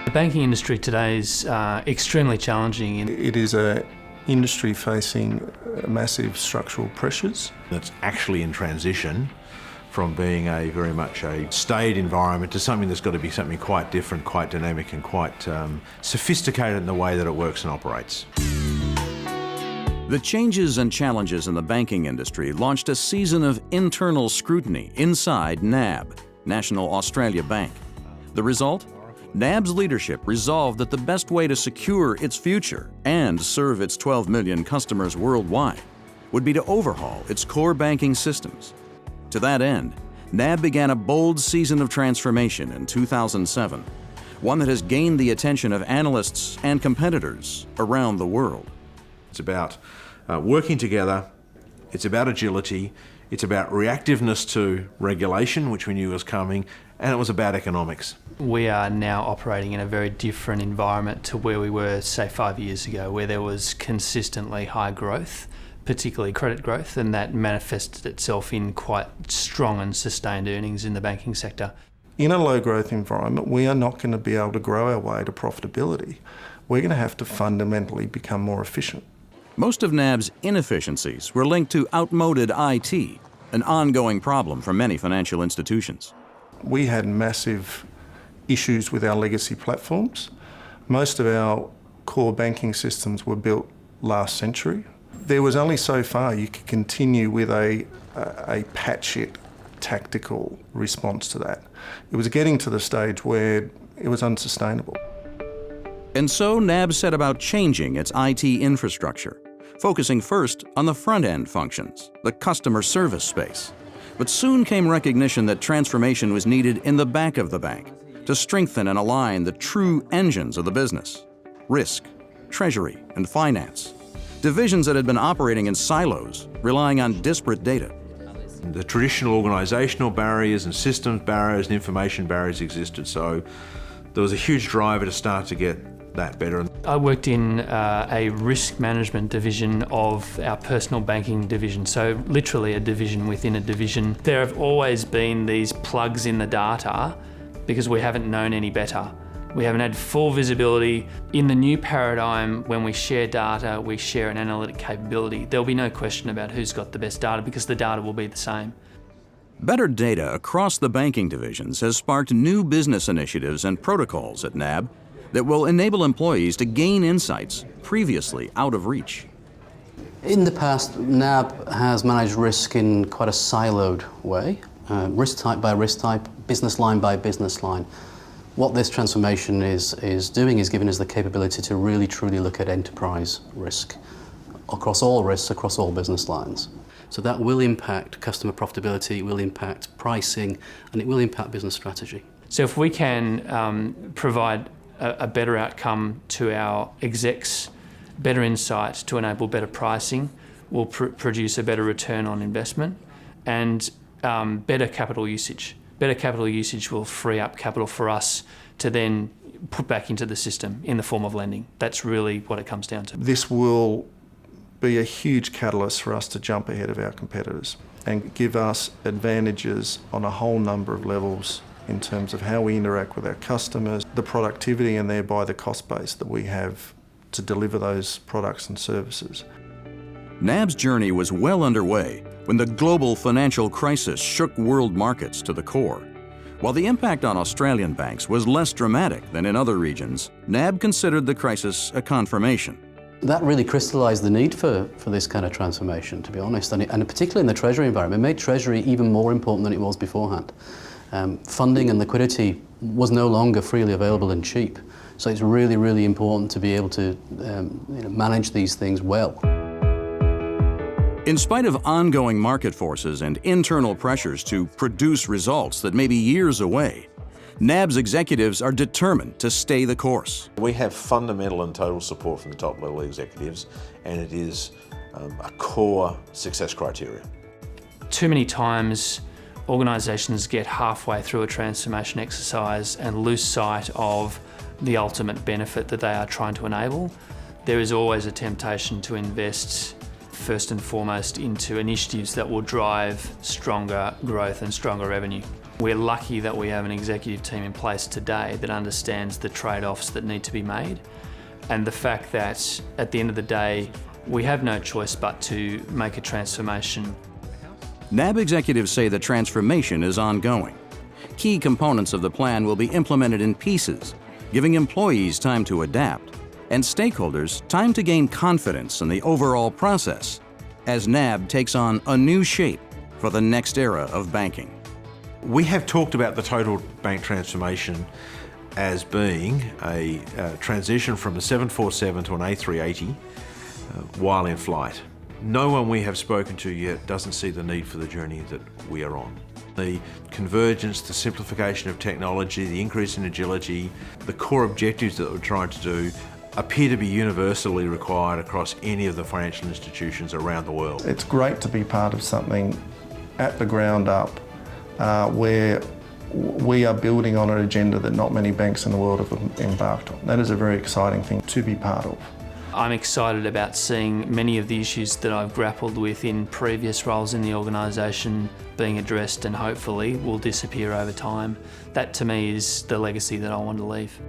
The banking industry today is extremely challenging. It is an industry facing massive structural pressures. It's actually in transition from being a very much a staid environment to something that's got to be something quite different, quite dynamic and quite sophisticated in the way that it works and operates. The changes and challenges in the banking industry launched a season of internal scrutiny inside NAB, National Australia Bank. The result? NAB's leadership resolved that the best way to secure its future and serve its 12 million customers worldwide would be to overhaul its core banking systems. To that end, NAB began a bold season of transformation in 2007, one that has gained the attention of analysts and competitors around the world. It's about working together, it's about agility, it's about reactiveness to regulation, which we knew was coming, and it was about economics. We are now operating in a very different environment to where we were, say, 5 years ago, where there was consistently high growth, particularly credit growth, and that manifested itself in quite strong and sustained earnings in the banking sector. In a low growth environment, we are not going to be able to grow our way to profitability. We're going to have to fundamentally become more efficient. Most of NAB's inefficiencies were linked to outmoded IT, an ongoing problem for many financial institutions. We had massive issues with our legacy platforms. Most of our core banking systems were built last century. There was only so far you could continue with a patch it tactical response to that. It was getting to the stage where it was unsustainable. And so NAB set about changing its IT infrastructure, focusing first on the front-end functions, the customer service space. But soon came recognition that transformation was needed in the back of the bank to strengthen and align the true engines of the business: risk, treasury, and finance. Divisions that had been operating in silos, relying on disparate data. The traditional organisational barriers and systems barriers and information barriers existed, so there was a huge driver to start to get that better. I worked in a risk management division of our personal banking division, so literally a division within a division. There have always been these plugs in the data because we haven't known any better. We haven't had full visibility. In the new paradigm, when we share data, we share an analytic capability. There'll be no question about who's got the best data because the data will be the same. Better data across the banking divisions has sparked new business initiatives and protocols at NAB that will enable employees to gain insights previously out of reach. In the past, NAB has managed risk in quite a siloed way, risk type by risk type, business line by business line. What this transformation is doing is giving us the capability to really truly look at enterprise risk across all risks, across all business lines. So that will impact customer profitability, it will impact pricing, and it will impact business strategy. So if we can provide a better outcome to our execs, better insight to enable better pricing, will produce a better return on investment and better capital usage. Better capital usage will free up capital for us to then put back into the system in the form of lending. That's really what it comes down to. This will be a huge catalyst for us to jump ahead of our competitors and give us advantages on a whole number of levels in terms of how we interact with our customers, the productivity and thereby the cost base that we have to deliver those products and services. NAB's journey was well underway when the global financial crisis shook world markets to the core. While the impact on Australian banks was less dramatic than in other regions, NAB considered the crisis a confirmation. That really crystallised the need for this kind of transformation, to be honest, and particularly in the Treasury environment. It made Treasury even more important than it was beforehand. Funding and liquidity was no longer freely available and cheap, so it's really, really important to be able to manage these things well. In spite of ongoing market forces and internal pressures to produce results that may be years away, NAB's executives are determined to stay the course. We have fundamental and total support from the top level executives, and it is a core success criteria. Too many times organisations get halfway through a transformation exercise and lose sight of the ultimate benefit that they are trying to enable. There is always a temptation to invest first and foremost into initiatives that will drive stronger growth and stronger revenue. We're lucky that we have an executive team in place today that understands the trade-offs that need to be made, and the fact that at the end of the day, we have no choice but to make a transformation. NAB executives say the transformation is ongoing. Key components of the plan will be implemented in pieces, giving employees time to adapt and stakeholders time to gain confidence in the overall process as NAB takes on a new shape for the next era of banking. We have talked about the total bank transformation as being a transition from a 747 to an A380 while in flight. No one we have spoken to yet doesn't see the need for the journey that we are on. The convergence, the simplification of technology, the increase in agility, the core objectives that we're trying to do appear to be universally required across any of the financial institutions around the world. It's great to be part of something at the ground up where we are building on an agenda that not many banks in the world have embarked on. That is a very exciting thing to be part of. I'm excited about seeing many of the issues that I've grappled with in previous roles in the organisation being addressed and hopefully will disappear over time. That to me is the legacy that I want to leave.